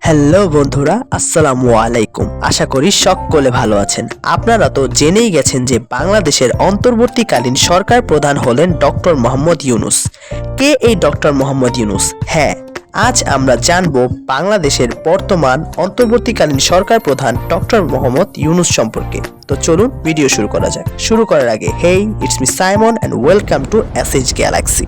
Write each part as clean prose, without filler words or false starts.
Hello বন্ধুরা, আসসালামু আলাইকুম। আশা করি সকলে ভালো আছেন। আপনারা তো জেনেই গেছেন যে বাংলাদেশের অন্তর্বর্তীকালীন সরকার প্রধান হলেন ডক্টর মোহাম্মদ ইউনূস। কে এই ডক্টর মোহাম্মদ ইউনূস? হ্যাঁ, আজ আমরা জানব বাংলাদেশের বর্তমান অন্তর্বর্তীকালীন সরকার প্রধান ডক্টর মোহাম্মদ ইউনূস সম্পর্কে। তো চলুন ভিডিও শুরু করা যাক। শুরু করার আগে, hey, it's me Simon and welcome to SH galaxy.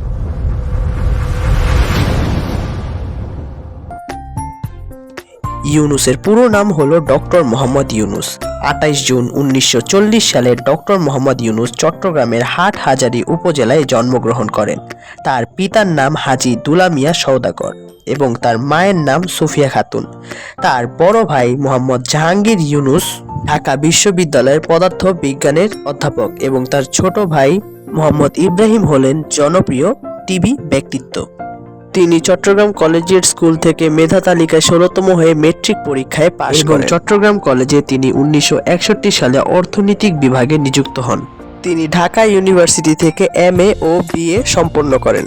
ইউনূসের পুরো নাম হলো ডক্টর মোহাম্মদ ইউনূস। 28 জুন 1940 সালে ডক্টর মোহাম্মদ ইউনূস চট্টগ্রামের হাটহাজারী উপজেলায় জন্মগ্রহণ করেন। তার পিতার নাম হাজী দুলা মিয়া সওদাগর এবং তার মায়ের নাম সুফিয়া খাতুন। তার বড় ভাই মোহাম্মদ জাহাঙ্গীর ইউনূস ঢাকা বিশ্ববিদ্যালয়ের পদার্থ বিজ্ঞানের অধ্যাপক এবং তার ছোট ভাই মোহাম্মদ ইব্রাহিম হলেন জনপ্রিয় টিভি ব্যক্তিত্ব। তিনি চট্টগ্রাম কলেজিয়েট স্কুল থেকে মেধা তালিকায় 16তম হয়ে মেট্রিক পরীক্ষায় পাশ করেন। চট্টগ্রাম কলেজে তিনি 1961 সালে অর্থনৈতিক বিভাগে নিযুক্ত হন। তিনি ঢাকা ইউনিভার্সিটি থেকে MA ও BA সম্পন্ন করেন।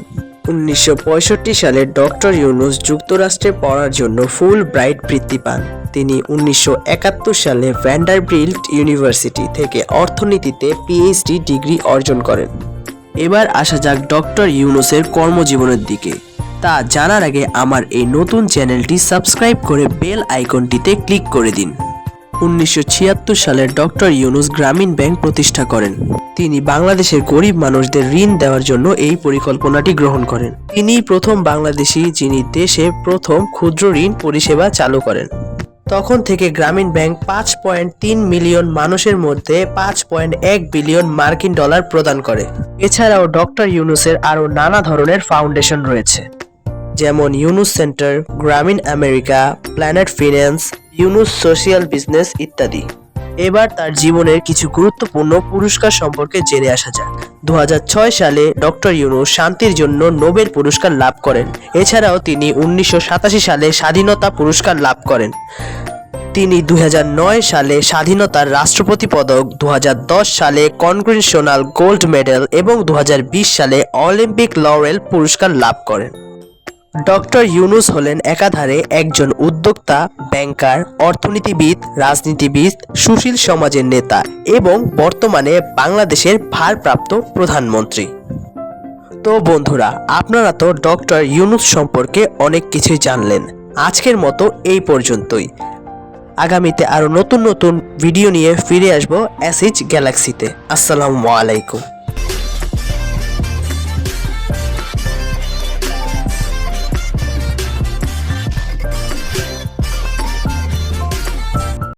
1965 সালে ডক্টর ইউনূস যুক্তরাষ্ট্রে পড়ার জন্য ফুল ব্রাইট বৃত্তি পান। তিনি 1971 সালে ভ্যান্ডারবিল্ট ইউনিভার্সিটি থেকে অর্থনীতিতে PhD ডিগ্রি অর্জন করেন। এবার আসা যাক ডক্টর ইউনূসের কর্মজীবনের দিকে। তা জানার আগে আমার এই নতুন চ্যানেলটি সাবস্ক্রাইব করে বেল আইকনটিতে ক্লিক করে দিন। 1976 সালে ডক্টর ইউনূস গ্রামীণ ব্যাংক প্রতিষ্ঠা করেন। তিনি বাংলাদেশের গরিব মানুষদের ঋণ দেওয়ার জন্য এই পরিকল্পনাটি গ্রহণ করেন। তিনি প্রথম বাংলাদেশি যিনি দেশে প্রথম ক্ষুদ্র ঋণ পরিষেবা চালু করেন। তখন থেকে গ্রামীণ ব্যাংক 5.3 মিলিয়ন মানুষের মধ্যে 5.1 বিলিয়ন মার্কিন ডলার প্রদান করে। এছাড়াও ডক্টর ইউনূসের আরও নানা ধরনের ফাউন্ডেশন রয়েছে, যেমন ইউনূস সেন্টার, গ্রামীণ America, planet finance, Yunus social business ইত্যাদি। এবার তার জীবনের কিছু গুরুত্বপূর্ণ পুরস্কার সম্পর্কে জেনে আসা যাক। 2006 সালে ডক্টর ইউনূস শান্তির জন্য নোবেল পুরস্কার লাভ করেন। এছাড়াও তিনি 1987 সালে স্বাধীনতা পুরস্কার লাভ করেন। তিনি 2009 সালে স্বাধীনতার রাষ্ট্রপতি পদক, 2010 সালে কংগ্রেশনাল গোল্ড মেডেল এবং 2020 সালে অলিম্পিক লরেল পুরস্কার লাভ করেন। ডক্টর ইউনূস হলেন একাধারে একজন উদ্যোক্তা, ব্যাংকার, অর্থনীতিবিদ, রাজনীতিবিদ, সুশীল সমাজের নেতা এবং বর্তমানে বাংলাদেশের ভারপ্রাপ্ত প্রধানমন্ত্রী। তো বন্ধুরা, আপনারা তো ডক্টর ইউনূস সম্পর্কে অনেক কিছুই জানলেন। আজকের মতো এই পর্যন্তই। আগামীতে আরও নতুন নতুন ভিডিও নিয়ে ফিরে আসবো এসএইচ গ্যালাক্সিতে। আসসালামু আলাইকুম।